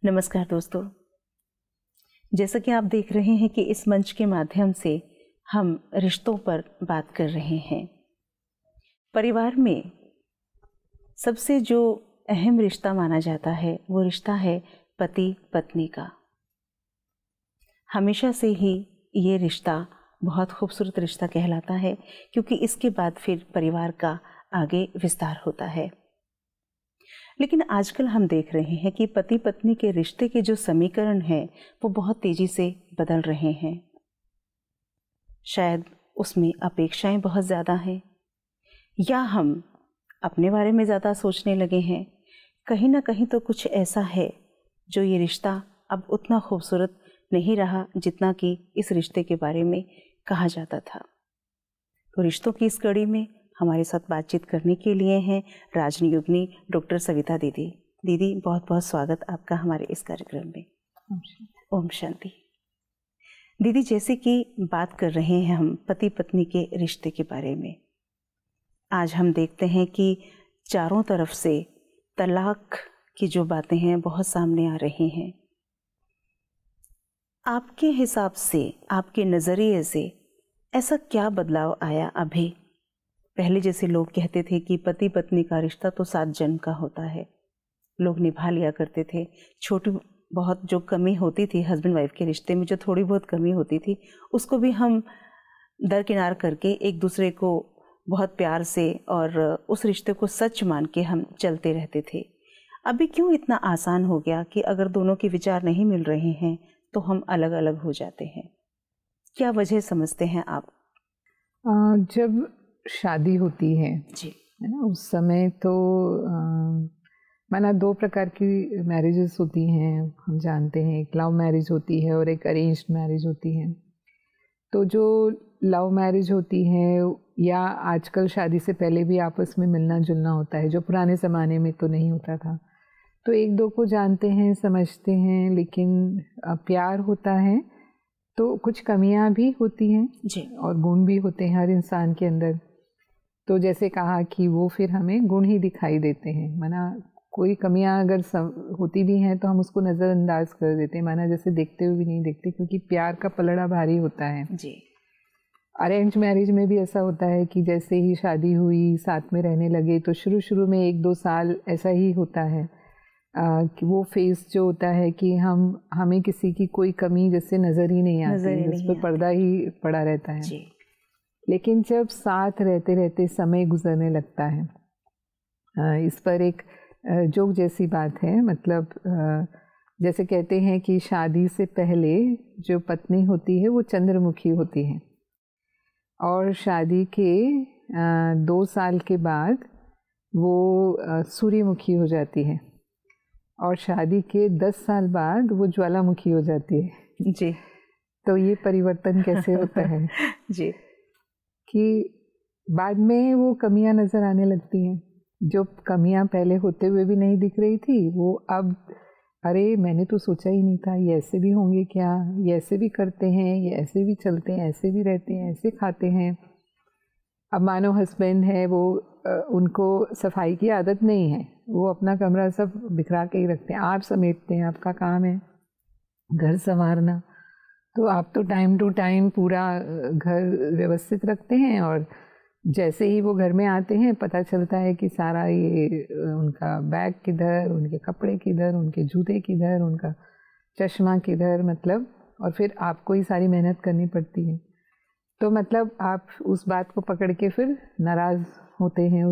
नमस्कार दोस्तों, जैसा कि आप देख रहे हैं कि इस मंच के माध्यम से हम रिश्तों पर बात कर रहे हैं। परिवार में सबसे जो अहम रिश्ता माना जाता है वो रिश्ता है पति पत्नी का। हमेशा से ही ये रिश्ता बहुत खूबसूरत रिश्ता कहलाता है, क्योंकि इसके बाद फिर परिवार का आगे विस्तार होता है। लेकिन आजकल हम देख रहे हैं कि पति पत्नी के रिश्ते के जो समीकरण हैं वो बहुत तेजी से बदल रहे हैं। शायद उसमें अपेक्षाएं बहुत ज़्यादा हैं, या हम अपने बारे में ज़्यादा सोचने लगे हैं। कहीं ना कहीं तो कुछ ऐसा है जो ये रिश्ता अब उतना खूबसूरत नहीं रहा जितना कि इस रिश्ते के बारे में कहा जाता था। तो रिश्तों की इस कड़ी में हमारे साथ बातचीत करने के लिए हैं राजनियोगिनी डॉक्टर सविता दीदी। दीदी, बहुत बहुत स्वागत आपका हमारे इस कार्यक्रम में। ओम शांति। दीदी, जैसे कि बात कर रहे हैं हम पति पत्नी के रिश्ते के बारे में, आज हम देखते हैं कि चारों तरफ से तलाक की जो बातें हैं बहुत सामने आ रही हैं। आपके हिसाब से, आपके नज़रिए से ऐसा क्या बदलाव आया अभी? पहले जैसे लोग कहते थे कि पति पत्नी का रिश्ता तो 7 जन्म का होता है, लोग निभा लिया करते थे। छोटी बहुत जो कमी होती थी हस्बैंड वाइफ के रिश्ते में, जो थोड़ी बहुत कमी होती थी, उसको भी हम दरकिनार करके एक दूसरे को बहुत प्यार से और उस रिश्ते को सच मान के हम चलते रहते थे। अभी क्यों इतना आसान हो गया कि अगर दोनों के विचार नहीं मिल रहे हैं तो हम अलग अलग हो जाते हैं? क्या वजह समझते हैं आप? जब शादी होती है जी, है ना, उस समय तो माना 2 प्रकार की मैरिजेस होती हैं, हम जानते हैं। एक लव मैरिज होती है और एक अरेंज्ड मैरिज होती है। तो जो लव मैरिज होती है, या आजकल शादी से पहले भी आपस में मिलना जुलना होता है, जो पुराने ज़माने में तो नहीं होता था। तो एक दो को जानते हैं, समझते हैं, लेकिन प्यार होता है तो कुछ कमियां भी होती हैं जी, और गुण भी होते हैं हर इंसान के अंदर। तो जैसे कहा कि वो फिर हमें गुण ही दिखाई देते हैं, माना कोई कमियां अगर होती भी हैं तो हम उसको नज़रअंदाज कर देते हैं, माना जैसे देखते हुए भी नहीं देखते, क्योंकि प्यार का पलड़ा भारी होता है। जी। अरेंज मैरिज में भी ऐसा होता है कि जैसे ही शादी हुई, साथ में रहने लगे, तो शुरू में 1-2 साल ऐसा ही होता है कि वो फेस जो होता है कि हमें किसी की कोई कमी जैसे नज़र ही नहीं आती, उस पर पर्दा ही पड़ा रहता है। जी। लेकिन जब साथ रहते रहते समय गुजरने लगता है, इस पर एक जोक जैसी बात है। मतलब जैसे कहते हैं कि शादी से पहले जो पत्नी होती है वो चंद्रमुखी होती है, और शादी के 2 साल के बाद वो सूर्यमुखी हो जाती है, और शादी के 10 साल बाद वो ज्वालामुखी हो जाती है। जी। तो ये परिवर्तन कैसे होता है जी, कि बाद में वो कमियां नज़र आने लगती हैं। जो कमियां पहले होते हुए भी नहीं दिख रही थी, वो अब, अरे मैंने तो सोचा ही नहीं था, ये ऐसे भी होंगे क्या, ये ऐसे भी करते हैं, ये ऐसे भी चलते हैं, ऐसे भी रहते हैं, ऐसे खाते हैं। अब मानो हस्बैंड है, वो उनको सफाई की आदत नहीं है, वो अपना कमरा सब बिखरा के ही रखते हैं, आप समेटते हैं, आपका काम है घर संवारना, तो आप तो टाइम टू टाइम पूरा घर व्यवस्थित रखते हैं, और जैसे ही वो घर में आते हैं पता चलता है कि सारा ये उनका बैग किधर, उनके कपड़े किधर, उनके जूते किधर, उनका चश्मा किधर, मतलब, और फिर आपको ही सारी मेहनत करनी पड़ती है। तो मतलब आप उस बात को पकड़ के फिर नाराज़ होते हैं,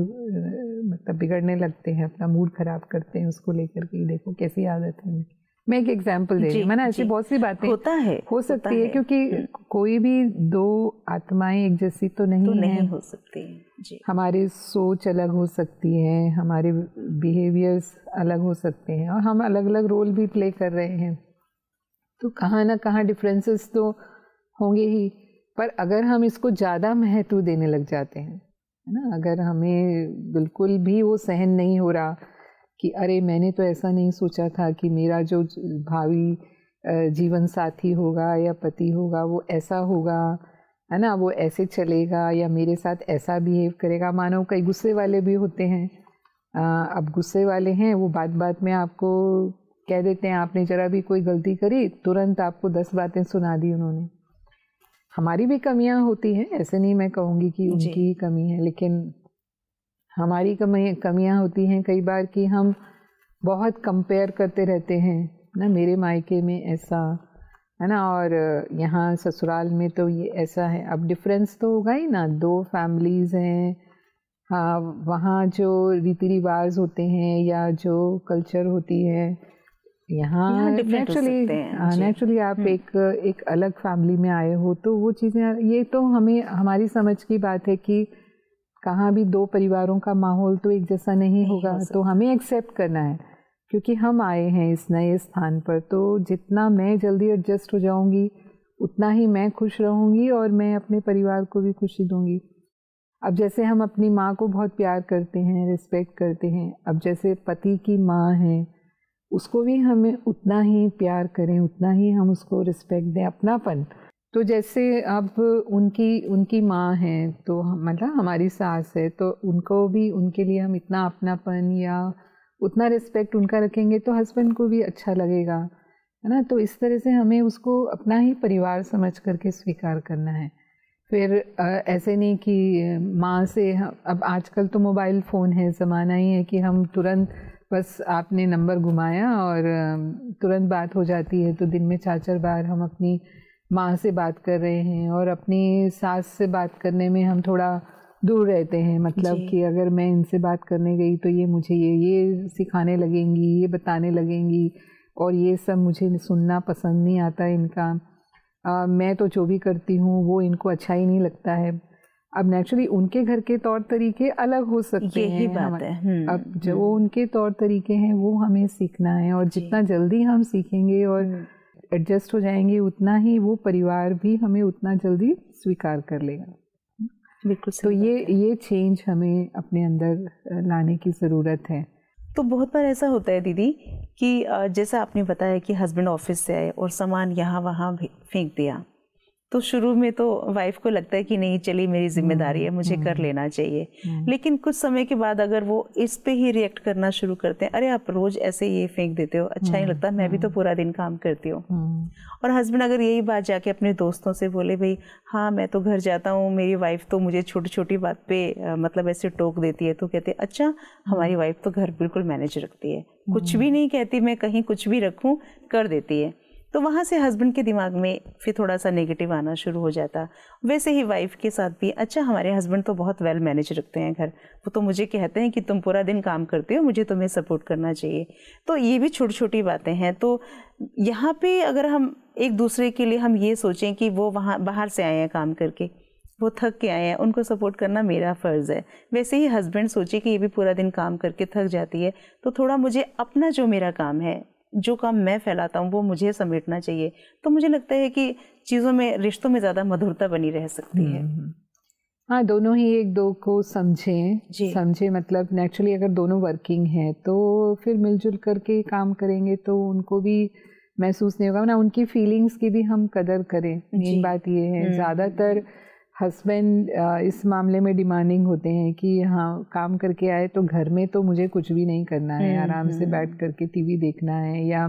मतलब बिगड़ने लगते हैं, अपना मूड ख़राब करते हैं उसको लेकर के, देखो कैसी आदत है उनकी। मैं एक एग्जांपल दे रही हूँ, मैंने ऐसी बहुत सी बातें हो सकती है, क्योंकि कोई भी 2 आत्माएं एक जैसी तो नहीं हो सकती। जी। हमारी सोच अलग हो सकती है, हमारे बिहेवियर्स अलग हो सकते हैं, और हम अलग अलग रोल भी प्ले कर रहे हैं, तो कहाँ ना कहाँ डिफरेंसेस तो होंगे ही। पर अगर हम इसको ज़्यादा महत्व देने लग जाते हैं, है ना, अगर हमें बिल्कुल भी वो सहन नहीं हो रहा कि अरे मैंने तो ऐसा नहीं सोचा था कि मेरा जो भावी जीवन साथी होगा या पति होगा वो ऐसा होगा, है ना, वो ऐसे चलेगा या मेरे साथ ऐसा बिहेव करेगा। मानो कई गुस्से वाले भी होते हैं, अब गुस्से वाले हैं, वो बात बात में आपको कह देते हैं आपने जरा भी कोई गलती करी तुरंत आपको 10 बातें सुना दी उन्होंने। हमारी भी कमियां होती हैं, ऐसे नहीं मैं कहूँगी कि उनकी ही कमी है, लेकिन हमारी कमियां होती हैं कई बार कि हम बहुत कंपेयर करते रहते हैं ना, मेरे मायके में ऐसा है ना और यहाँ ससुराल में तो ये ऐसा है। अब डिफरेंस तो होगा ही ना, 2 फैमिलीज़ हैं, हाँ वहाँ जो रीति रिवाज होते हैं या जो कल्चर होती है यहाँ नेचुरली आप एक अलग फैमिली में आए हो, तो वो चीज़ें, ये तो हमें हमारी समझ की बात है कि कहाँ भी 2 परिवारों का माहौल तो एक जैसा नहीं होगा, तो हमें एक्सेप्ट करना है क्योंकि हम आए हैं इस नए स्थान पर। तो जितना मैं जल्दी एडजस्ट हो जाऊंगी उतना ही मैं खुश रहूंगी और मैं अपने परिवार को भी खुशी दूंगी। अब जैसे हम अपनी माँ को बहुत प्यार करते हैं, रिस्पेक्ट करते हैं, अब जैसे पति की माँ है उसको भी हमें उतना ही प्यार करें, उतना ही हम उसको रिस्पेक्ट दें, अपनापन। तो जैसे अब उनकी माँ है तो मतलब हमारी सास है, तो उनको भी, उनके लिए हम इतना अपनापन या उतना रिस्पेक्ट उनका रखेंगे तो हस्बैंड को भी अच्छा लगेगा, है ना। तो इस तरह से हमें उसको अपना ही परिवार समझ करके स्वीकार करना है। फिर ऐसे नहीं कि माँ से अब आजकल तो मोबाइल फ़ोन है, ज़माना ही है कि हम तुरंत बस आपने नंबर घुमाया और तुरंत बात हो जाती है। तो दिन में 4-4 बार हम अपनी माँ से बात कर रहे हैं और अपनी सास से बात करने में हम थोड़ा दूर रहते हैं, मतलब कि अगर मैं इनसे बात करने गई तो ये मुझे ये सिखाने लगेंगी, ये बताने लगेंगी और ये सब मुझे सुनना पसंद नहीं आता इनका। मैं तो जो भी करती हूँ वो इनको अच्छा ही नहीं लगता है। अब नेचुरली उनके घर के तौर तरीके अलग हो सकते हैं, बात है। अब जो उनके तौर तरीके हैं वो हमें सीखना है और जितना जल्दी हम सीखेंगे और एडजस्ट हो जाएंगे उतना ही वो परिवार भी हमें उतना जल्दी स्वीकार कर लेगा। बिल्कुल। तो ये चेंज हमें अपने अंदर लाने की ज़रूरत है। तो बहुत बार ऐसा होता है दीदी कि जैसा आपने बताया कि हस्बैंड ऑफिस से आए और सामान यहाँ वहाँ फेंक दिया, तो शुरू में तो वाइफ को लगता है कि नहीं चलिए मेरी जिम्मेदारी है, मुझे कर लेना चाहिए। लेकिन कुछ समय के बाद अगर वो इस पे ही रिएक्ट करना शुरू करते हैं, अरे आप रोज ऐसे ये फेंक देते हो, अच्छा नहीं लगता, मैं भी तो पूरा दिन काम करती हूँ। और हस्बैंड अगर यही बात जाके अपने दोस्तों से बोले, भाई हाँ मैं तो घर जाता हूँ, मेरी वाइफ तो मुझे छोटी छोटी बात पे मतलब ऐसे टोक देती है, तो कहते अच्छा हमारी वाइफ तो घर बिल्कुल मैनेज रखती है, कुछ भी नहीं कहती, मैं कहीं कुछ भी रखूँ कर देती है। तो वहाँ से हस्बैंड के दिमाग में फिर थोड़ा सा नेगेटिव आना शुरू हो जाता। वैसे ही वाइफ के साथ भी, अच्छा हमारे हस्बैंड तो बहुत वेल मैनेज रखते हैं घर, वो तो मुझे कहते हैं कि तुम पूरा दिन काम करते हो, मुझे तुम्हें सपोर्ट करना चाहिए। तो ये भी छोटी छोटी बातें हैं। तो यहाँ पे अगर हम एक दूसरे के लिए हम ये सोचें कि वो वहाँ बाहर से आए हैं काम करके, वो थक के आए हैं, उनको सपोर्ट करना मेरा फ़र्ज़ है, वैसे ही हस्बैंड सोचे कि ये भी पूरा दिन काम करके थक जाती है, तो थोड़ा मुझे अपना जो मेरा काम है, जो काम मैं फैलाता हूँ वो मुझे समेटना चाहिए। तो मुझे लगता है कि चीज़ों में, रिश्तों में ज़्यादा मधुरता बनी रह सकती है। हाँ, दोनों ही एक दो को समझे मतलब नेचुरली अगर दोनों वर्किंग हैं तो फिर मिलजुल करके काम करेंगे तो उनको भी महसूस नहीं होगा ना, उनकी फीलिंग्स की भी हम कदर करें। मेन बात ये है, ज़्यादातर हस्बैंड इस मामले में डिमांडिंग होते हैं कि हाँ काम करके आए तो घर में तो मुझे कुछ भी नहीं करना है, आराम से बैठ करके टीवी देखना है या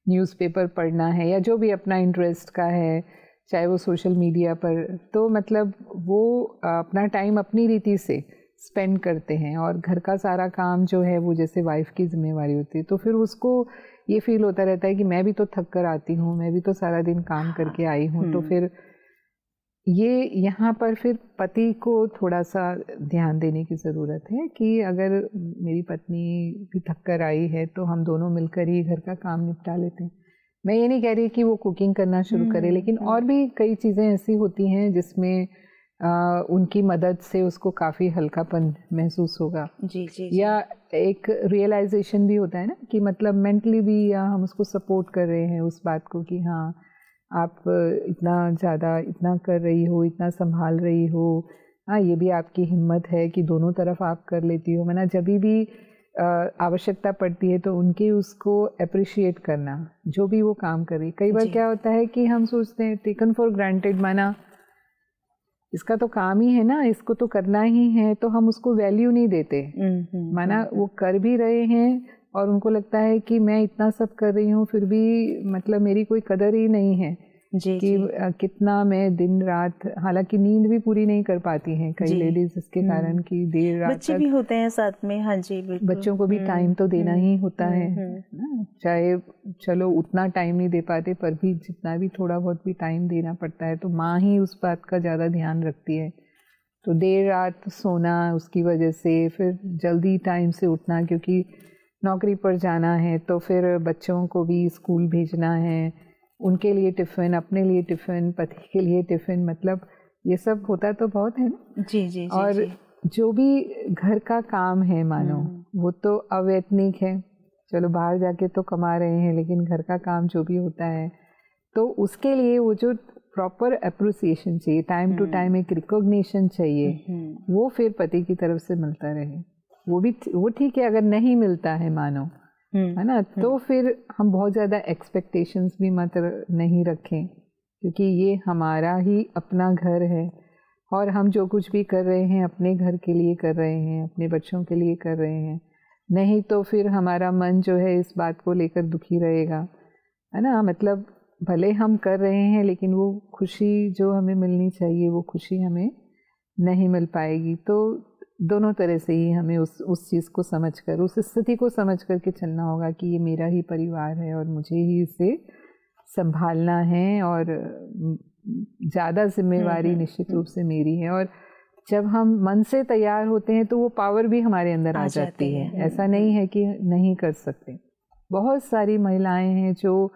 न्यूज़पेपर पढ़ना है या जो भी अपना इंटरेस्ट का है, चाहे वो सोशल मीडिया पर, तो मतलब वो अपना टाइम अपनी रीति से स्पेंड करते हैं और घर का सारा काम जो है वो जैसे वाइफ की जिम्मेवारी होती है। तो फिर उसको ये फील होता रहता है कि मैं भी तो थक कर आती हूँ, मैं भी तो सारा दिन काम करके आई हूँ। तो फिर ये यहाँ पर फिर पति को थोड़ा सा ध्यान देने की ज़रूरत है कि अगर मेरी पत्नी भी थक कर आई है तो हम दोनों मिलकर ही घर का काम निपटा लेते हैं। मैं ये नहीं कह रही कि वो कुकिंग करना शुरू करे, लेकिन और भी कई चीज़ें ऐसी होती हैं जिसमें उनकी मदद से उसको काफ़ी हल्कापन महसूस होगा। जी। या एक रियलाइजेशन भी होता है ना कि मतलब मेंटली भी या हम उसको सपोर्ट कर रहे हैं उस बात को कि हाँ आप इतना ज़्यादा इतना कर रही हो, इतना संभाल रही हो, हाँ ये भी आपकी हिम्मत है कि दोनों तरफ आप कर लेती हो। माना जब भी आवश्यकता पड़ती है तो उनके उसको अप्रिशिएट करना, जो भी वो काम कर रही। कई बार क्या होता है कि हम सोचते हैं टेकन फॉर ग्रांटेड, माना इसका तो काम ही है ना, इसको तो करना ही है, तो हम उसको वैल्यू नहीं देते। माना वो कर भी रहे हैं और उनको लगता है कि मैं इतना सब कर रही हूँ फिर भी मतलब मेरी कोई कदर ही नहीं है जी, कि कितना मैं दिन रात, हालांकि नींद भी पूरी नहीं कर पाती हैं कई लेडीज इसके कारण कि देर रात बच्चे भी होते हैं साथ में। हाँ जी, बिल्कुल। बच्चों को भी टाइम तो देना ही होता है ना, चाहे चलो उतना टाइम नहीं दे पाते पर भी जितना भी थोड़ा बहुत भी टाइम देना पड़ता है, तो माँ ही उस बात का ज़्यादा ध्यान रखती है। तो देर रात सोना उसकी वजह से, फिर जल्दी टाइम से उठना क्योंकि नौकरी पर जाना है, तो फिर बच्चों को भी स्कूल भेजना है, उनके लिए टिफ़िन, अपने लिए टिफ़िन, पति के लिए टिफ़िन, मतलब ये सब होता तो बहुत है ना। जी जी। और जी। जो भी घर का काम है मानो वो तो अवैतनिक है, चलो बाहर जाके तो कमा रहे हैं, लेकिन घर का काम जो भी होता है तो उसके लिए वो जो प्रॉपर अप्रिसिएशन चाहिए, टाइम टू टाइम एक रिकॉग्निशन चाहिए, वो फिर पति की तरफ से मिलता रहे। वो ठीक है अगर नहीं मिलता है मानो, है ना, तो फिर हम बहुत ज़्यादा एक्सपेक्टेशंस भी मत नहीं रखें, क्योंकि ये हमारा ही अपना घर है और हम जो कुछ भी कर रहे हैं अपने घर के लिए कर रहे हैं, अपने बच्चों के लिए कर रहे हैं। नहीं तो फिर हमारा मन जो है इस बात को लेकर दुखी रहेगा, है ना, मतलब भले हम कर रहे हैं लेकिन वो खुशी जो हमें मिलनी चाहिए वो खुशी हमें नहीं मिल पाएगी। तो दोनों तरह से ही हमें उस चीज़ को समझकर, उस स्थिति को समझ कर के चलना होगा कि ये मेरा ही परिवार है और मुझे ही इसे संभालना है और ज़्यादा जिम्मेवारी निश्चित रूप से मेरी है। और जब हम मन से तैयार होते हैं तो वो पावर भी हमारे अंदर आ जाती है। ऐसा नहीं है कि नहीं कर सकते। बहुत सारी महिलाएं हैं जो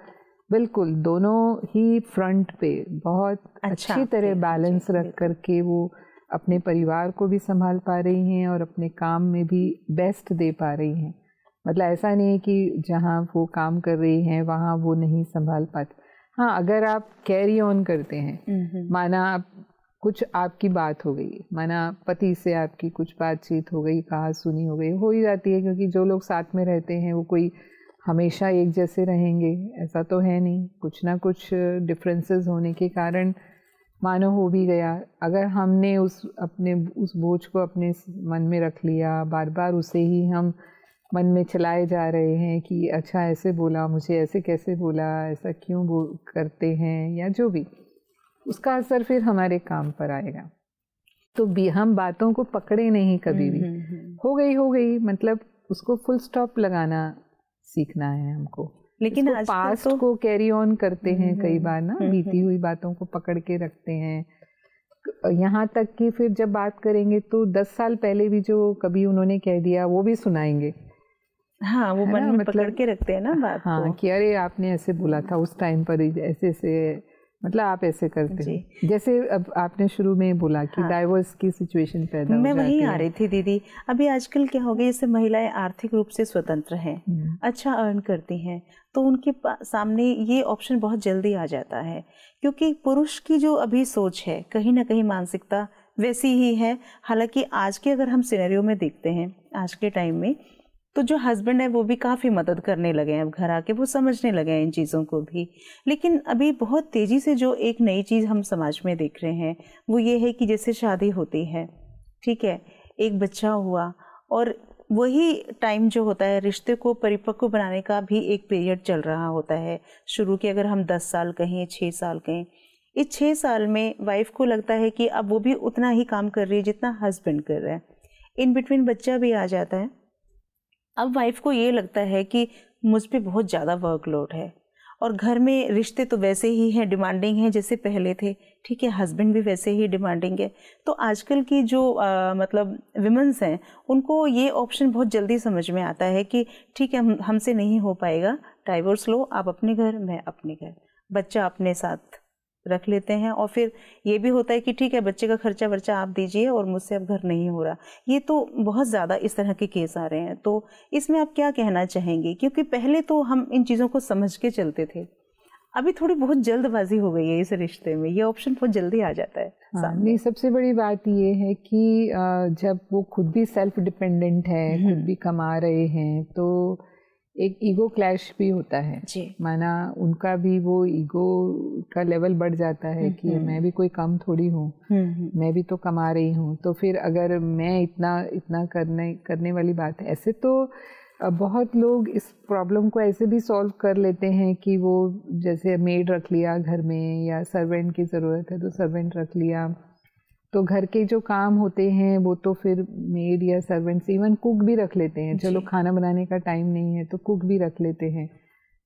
बिल्कुल दोनों ही फ्रंट पे बहुत अच्छी तरह बैलेंस रख करके वो अपने परिवार को भी संभाल पा रही हैं और अपने काम में भी बेस्ट दे पा रही हैं। मतलब ऐसा नहीं है कि जहाँ वो काम कर रही हैं वहाँ वो नहीं संभाल पाती। हाँ, अगर आप कैरी ऑन करते हैं, माना आप कुछ आपकी बात हो गई, माना पति से आपकी कुछ बातचीत हो गई, कहा सुनी हो गई, हो ही जाती है क्योंकि जो लोग साथ में रहते हैं वो कोई हमेशा एक जैसे रहेंगे ऐसा तो है नहीं, कुछ ना कुछ डिफरेंसेस होने के कारण मानो हो भी गया। अगर हमने उस बोझ को अपने मन में रख लिया, बार बार उसे ही हम मन में चलाए जा रहे हैं कि अच्छा ऐसे बोला, मुझे ऐसे कैसे बोला, ऐसा क्यों करते हैं, या जो भी, उसका असर फिर हमारे काम पर आएगा। तो भी हम बातों को पकड़े नहीं कभी भी। हो गई मतलब उसको फुल स्टॉप लगाना सीखना है हमको। लेकिन आज पास्ट को कैरी ऑन करते हैं कई बार ना, बीती हुई बातों को पकड़ के रखते हैं, यहाँ तक कि फिर जब बात करेंगे तो 10 साल पहले भी जो कभी उन्होंने कह दिया वो भी सुनाएंगे। हाँ, वो मन में पकड़ के रखते हैं ना बात को। हाँ, कि अरे आपने ऐसे बोला था उस टाइम पर, ऐसे मतलब आप ऐसे करते हो। जैसे अब आपने शुरू में बोला कि डाइवोर्स की सिचुएशन पैदा हो जाती है। मैं वहीं आ रही थी दीदी। अभी आजकल क्या हो गया, जैसे महिलाएं आर्थिक रूप से स्वतंत्र हैं, अच्छा अर्न करती हैं, तो उनके सामने ये ऑप्शन बहुत जल्दी आ जाता है, क्योंकि पुरुष की जो अभी सोच है कहीं ना कहीं मानसिकता वैसी ही है। हालांकि आज के अगर हम सिनेरियो में देखते हैं आज के टाइम में, तो जो हस्बैंड है वो भी काफ़ी मदद करने लगे हैं, अब घर आके वो समझने लगे हैं इन चीज़ों को भी। लेकिन अभी बहुत तेज़ी से जो एक नई चीज़ हम समाज में देख रहे हैं वो ये है कि जैसे शादी होती है, ठीक है, एक बच्चा हुआ, और वही टाइम जो होता है रिश्ते को परिपक्व बनाने का भी एक पीरियड चल रहा होता है। शुरू के अगर हम 10 साल कहें, 6 साल कहें, इस 6 साल में वाइफ को लगता है कि अब वो भी उतना ही काम कर रही है जितना हस्बैंड कर रहा है। इन बिटवीन बच्चा भी आ जाता है। अब वाइफ को ये लगता है कि मुझ पे बहुत ज़्यादा वर्कलोड है, और घर में रिश्ते तो वैसे ही हैं, डिमांडिंग हैं जैसे पहले थे, ठीक है, हस्बैंड भी वैसे ही डिमांडिंग है। तो आजकल की जो मतलब विमेंस हैं उनको ये ऑप्शन बहुत जल्दी समझ में आता है कि ठीक है, हमसे नहीं हो पाएगा, डाइवोर्स लो, आप अपने घर, मैं अपने घर, बच्चा अपने साथ रख लेते हैं। और फिर ये भी होता है कि ठीक है, बच्चे का खर्चा वर्चा आप दीजिए और मुझसे अब घर नहीं हो रहा। ये तो बहुत ज़्यादा इस तरह के केस आ रहे हैं। तो इसमें आप क्या कहना चाहेंगे, क्योंकि पहले तो हम इन चीज़ों को समझ के चलते थे, अभी थोड़ी बहुत जल्दबाजी हो गई है इस रिश्ते में, ये ऑप्शन बहुत जल्दी आ जाता है। नहीं, सबसे बड़ी बात ये है कि जब वो खुद भी सेल्फ डिपेंडेंट है, खुद भी कमा रहे हैं, तो एक ईगो क्लैश भी होता है। माना उनका भी वो ईगो का लेवल बढ़ जाता है कि मैं भी कोई कम थोड़ी हूँ, मैं भी तो कमा रही हूँ, तो फिर अगर मैं इतना करने वाली बात है। ऐसे तो बहुत लोग इस प्रॉब्लम को ऐसे भी सॉल्व कर लेते हैं कि वो जैसे मेड रख लिया घर में, या सर्वेंट की ज़रूरत है तो सर्वेंट रख लिया, तो घर के जो काम होते हैं वो तो फिर मेड या सर्वेंट्स, इवन कुक भी रख लेते हैं। चलो खाना बनाने का टाइम नहीं है तो कुक भी रख लेते हैं।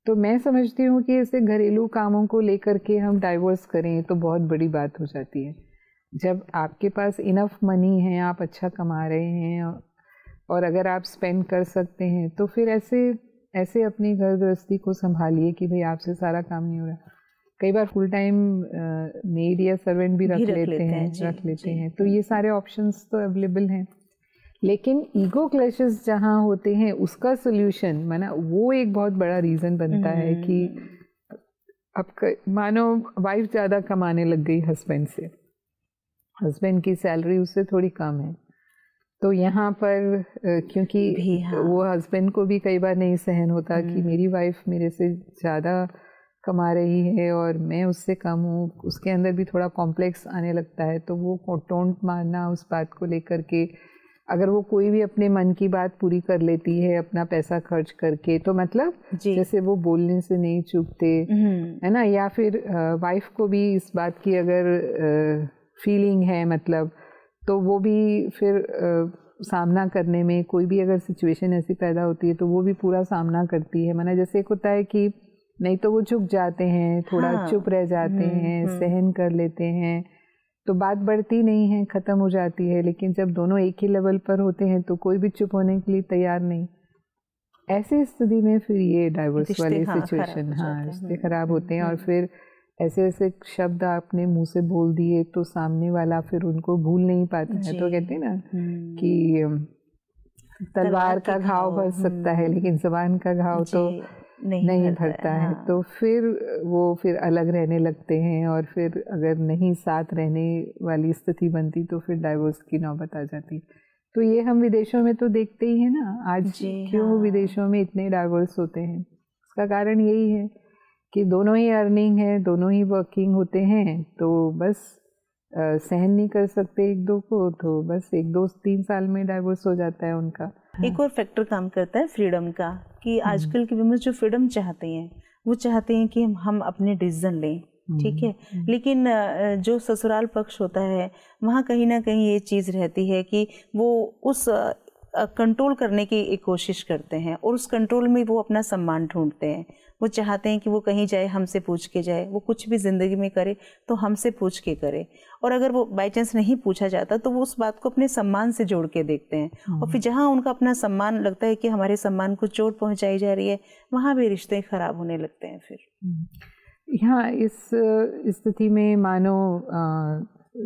तो मैं समझती हूँ कि ऐसे घरेलू कामों को लेकर के हम डाइवोर्स करें तो बहुत बड़ी बात हो जाती है। जब आपके पास इनफ मनी है, आप अच्छा कमा रहे हैं और अगर आप स्पेंड कर सकते हैं तो फिर ऐसे अपनी घर गृहस्थी को संभालिए कि भाई आपसे सारा काम नहीं हो रहा। कई बार फुल टाइम मेड या सर्वेंट भी रख लेते हैं तो ये सारे ऑप्शंस तो अवेलेबल हैं। लेकिन ईगो क्लैशेस जहाँ होते हैं उसका सोल्यूशन माना वो एक बहुत बड़ा रीज़न बनता है कि अब मानो वाइफ ज़्यादा कमाने लग गई हस्बैंड से, हस्बैंड की सैलरी उससे थोड़ी कम है, तो यहाँ पर क्योंकि वो हस्बैंड को भी कई बार नहीं सहन होता कि मेरी वाइफ मेरे से ज़्यादा कमा रही है और मैं उससे कम हूँ, उसके अंदर भी थोड़ा कॉम्प्लेक्स आने लगता है। तो वो टोंट मारना उस बात को लेकर के, अगर वो कोई भी अपने मन की बात पूरी कर लेती है अपना पैसा खर्च करके, तो मतलब जैसे वो बोलने से नहीं चूकते है ना, या फिर वाइफ को भी इस बात की अगर फीलिंग है मतलब, तो वो भी फिर सामना करने में, कोई भी अगर सिचुएशन ऐसी पैदा होती है तो वो भी पूरा सामना करती है। माना जैसे एक होता है कि नहीं तो वो झुक जाते हैं, थोड़ा चुप रह जाते हैं, सहन कर लेते हैं, तो बात बढ़ती नहीं है, ख़त्म हो जाती है। लेकिन जब दोनों एक ही लेवल पर होते हैं तो कोई भी चुप होने के लिए तैयार नहीं। ऐसी स्थिति में फिर ये डाइवोर्स वाली सिचुएशन, रिश्ते खराब होते हैं। और फिर ऐसे ऐसे शब्द आपने मुंह से बोल दिए तो सामने वाला फिर उनको भूल नहीं पाता है। तो कहते हैं ना कि तलवार का घाव भर सकता है लेकिन ज़बान का घाव तो नहीं भरता है। तो फिर वो फिर अलग रहने लगते हैं और फिर अगर नहीं साथ रहने वाली स्थिति बनती तो फिर डाइवोर्स की नौबत आ जाती। तो ये हम विदेशों में तो देखते ही है ना आज, क्यों विदेशों में इतने डाइवोर्स होते हैं। उसका कारण यही है कि दोनों ही अर्निंग है, दोनों ही वर्किंग होते हैं, तो बस सहन नहीं कर सकते एक दो को, तो बस 1-2-3 साल में डाइवोर्स हो जाता है उनका। एक और फैक्टर काम करता है फ्रीडम का, कि आजकल के विमेन जो फ्रीडम चाहते हैं वो चाहते हैं कि हम अपने डिसीजन लें, ठीक है। लेकिन जो ससुराल पक्ष होता है वहाँ कहीं ना कहीं ये चीज़ रहती है कि वो उस कंट्रोल करने की एक कोशिश करते हैं और उस कंट्रोल में वो अपना सम्मान ढूंढते हैं। वो चाहते हैं कि वो कहीं जाए हमसे पूछ के जाए, वो कुछ भी ज़िंदगी में करे तो हमसे पूछ के करे, और अगर वो बाई चांस नहीं पूछा जाता तो वो उस बात को अपने सम्मान से जोड़ के देखते हैं। और फिर जहाँ उनका अपना सम्मान लगता है कि हमारे सम्मान को चोट पहुँचाई जा रही है, वहाँ भी रिश्ते खराब होने लगते हैं। फिर यहाँ इस स्थिति में मानो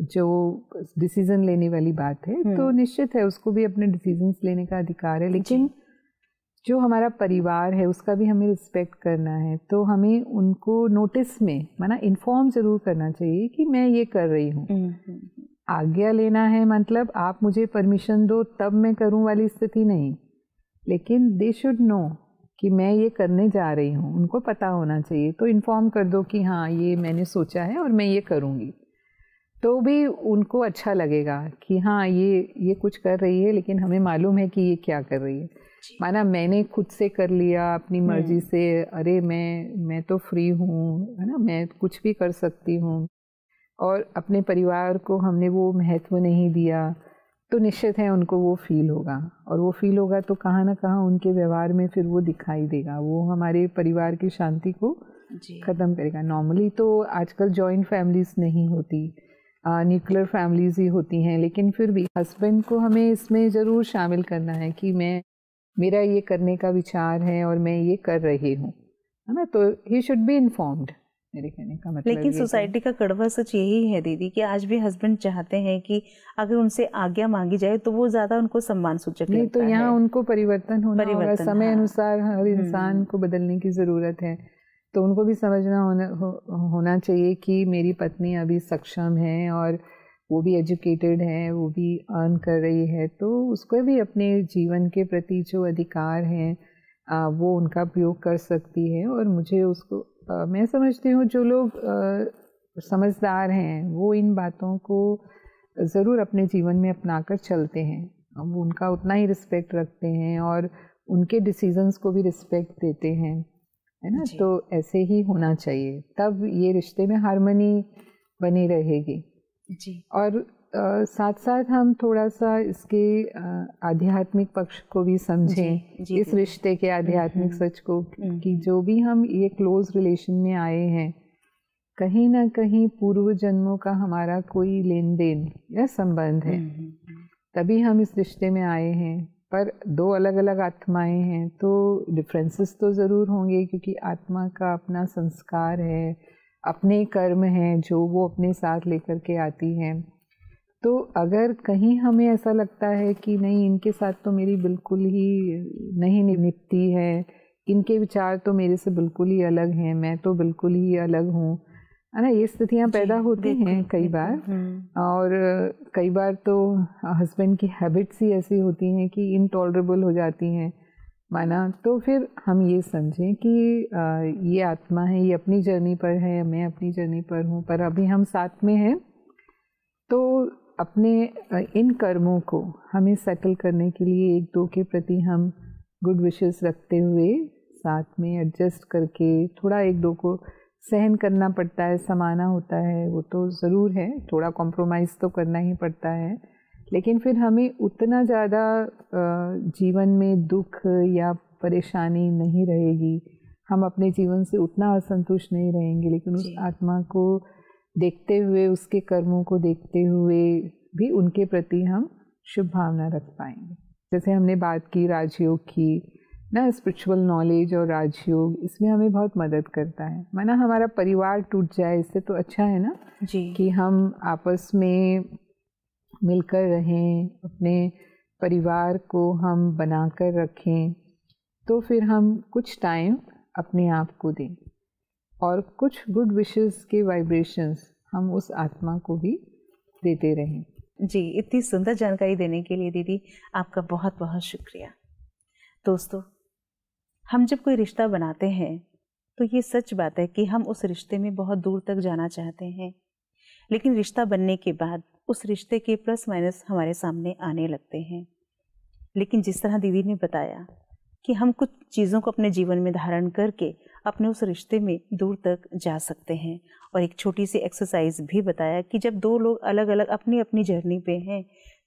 जो डिसीज़न लेने वाली बात है तो निश्चित है उसको भी अपने डिसीजंस लेने का अधिकार है, लेकिन जो हमारा परिवार है उसका भी हमें रिस्पेक्ट करना है। तो हमें उनको नोटिस में माना इन्फॉर्म ज़रूर करना चाहिए कि मैं ये कर रही हूँ। आज्ञा लेना है मतलब आप मुझे परमिशन दो तब मैं करूँ वाली स्थिति नहीं, लेकिन दे शुड नो कि मैं ये करने जा रही हूँ, उनको पता होना चाहिए। तो इन्फॉर्म कर दो कि हाँ ये मैंने सोचा है और मैं ये करूँगी, तो भी उनको अच्छा लगेगा कि हाँ ये कुछ कर रही है लेकिन हमें मालूम है कि ये क्या कर रही है। माना मैंने खुद से कर लिया अपनी मर्जी से, अरे मैं तो फ्री हूँ है ना, मैं कुछ भी कर सकती हूँ, और अपने परिवार को हमने वो महत्व नहीं दिया, तो निश्चित है उनको वो फील होगा। और वो फील होगा तो कहाँ ना कहाँ उनके व्यवहार में फिर वो दिखाई देगा, वो हमारे परिवार की शांति को ख़त्म करेगा। नॉर्मली तो आजकल जॉइंट फैमिलीज नहीं होती, न्यूक्लियर फैमिलीज ही होती हैं, लेकिन फिर भी हस्बैंड को हमें इसमें ज़रूर शामिल करना है कि मेरा ये करने का विचार है और मैं ये कर रही हूँ, है ना। तो ही शुड बी इन्फॉर्म्ड, मेरे कहने का मतलब। लेकिन सोसाइटी का कड़वा सच यही है दीदी कि आज भी हस्बैंड चाहते हैं कि अगर उनसे आज्ञा मांगी जाए तो वो ज़्यादा उनको सम्मान सूचक नहीं, तो यहाँ उनको परिवर्तन होगा, समय अनुसार हर इंसान को बदलने की ज़रूरत है। तो उनको भी समझना होना चाहिए कि मेरी पत्नी अभी सक्षम है और वो भी एजुकेटेड है, वो भी अर्न कर रही है, तो उसको भी अपने जीवन के प्रति जो अधिकार हैं वो उनका प्रयोग कर सकती है। और मुझे उसको मैं समझती हूँ जो लोग समझदार हैं वो इन बातों को ज़रूर अपने जीवन में अपनाकर चलते हैं, वो उनका उतना ही रिस्पेक्ट रखते हैं और उनके डिसीजंस को भी रिस्पेक्ट देते हैं, है ना। तो ऐसे ही होना चाहिए, तब ये रिश्ते में हार्मनी बनी रहेगी जी। और साथ साथ हम थोड़ा सा इसके आध्यात्मिक पक्ष को भी समझें, इस रिश्ते के आध्यात्मिक सच को, कि जो भी हम ये क्लोज रिलेशन में आए हैं, कहीं ना कहीं पूर्व जन्मों का हमारा कोई लेन देन या संबंध है, तभी हम इस रिश्ते में आए हैं। पर दो अलग अलग आत्माएं हैं तो डिफरेंसेस तो ज़रूर होंगे, क्योंकि आत्मा का अपना संस्कार है, अपने कर्म हैं जो वो अपने साथ लेकर के आती हैं। तो अगर कहीं हमें ऐसा लगता है कि नहीं, इनके साथ तो मेरी बिल्कुल ही नहीं निभती है, इनके विचार तो मेरे से बिल्कुल ही अलग हैं, मैं तो बिल्कुल ही अलग हूँ, है ना, ये स्थितियाँ पैदा होती हैं कई बार। और कई बार तो हस्बैंड की हैबिट्स ही ऐसी होती हैं कि इनटॉलरेबल हो जाती हैं माना। तो फिर हम ये समझें कि ये आत्मा है, ये अपनी जर्नी पर है, मैं अपनी जर्नी पर हूँ, पर अभी हम साथ में हैं। तो अपने इन कर्मों को हमें सेटल करने के लिए एक दो के प्रति हम गुड विशेस रखते हुए साथ में एडजस्ट करके थोड़ा एक दो को सहन करना पड़ता है, समाना होता है, वो तो ज़रूर है, थोड़ा कॉम्प्रोमाइज़ तो करना ही पड़ता है। लेकिन फिर हमें उतना ज़्यादा जीवन में दुख या परेशानी नहीं रहेगी, हम अपने जीवन से उतना असंतुष्ट नहीं रहेंगे, लेकिन उस आत्मा को देखते हुए, उसके कर्मों को देखते हुए भी उनके प्रति हम शुभ भावना रख पाएंगे। जैसे हमने बात की राजयोग की ना, स्पिरिचुअल नॉलेज और राजयोग इसमें हमें बहुत मदद करता है। माना हमारा परिवार टूट जाए, इससे तो अच्छा है ना जी, कि हम आपस में मिलकर रहें, अपने परिवार को हम बनाकर रखें। तो फिर हम कुछ टाइम अपने आप को दें और कुछ गुड विशेस के वाइब्रेशंस हम उस आत्मा को भी देते रहें। जी, इतनी सुंदर जानकारी देने के लिए दीदी आपका बहुत बहुत शुक्रिया। दोस्तों, हम जब कोई रिश्ता बनाते हैं तो ये सच बात है कि हम उस रिश्ते में बहुत दूर तक जाना चाहते हैं, लेकिन रिश्ता बनने के बाद उस रिश्ते के प्लस माइनस हमारे सामने आने लगते हैं। लेकिन जिस तरह दीदी ने बताया कि हम कुछ चीज़ों को अपने जीवन में धारण करके अपने उस रिश्ते में दूर तक जा सकते हैं, और एक छोटी सी एक्सरसाइज भी बताया कि जब दो लोग अलग अलग अपनी अपनी जर्नी पे हैं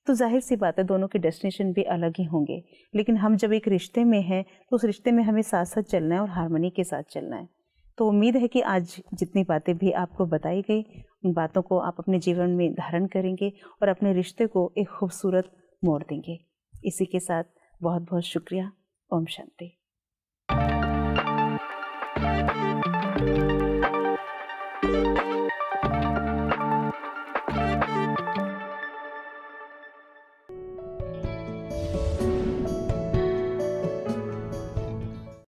तो जाहिर सी बात है दोनों के डेस्टिनेशन भी अलग ही होंगे, लेकिन हम जब एक रिश्ते में हैं तो उस रिश्ते में हमें साथ साथ चलना है और हार्मनी के साथ चलना है। तो उम्मीद है कि आज जितनी बातें भी आपको बताई गई, उन बातों को आप अपने जीवन में धारण करेंगे और अपने रिश्ते को एक खूबसूरत मोड़ देंगे। इसी के साथ बहुत बहुत शुक्रिया। ओम शांति।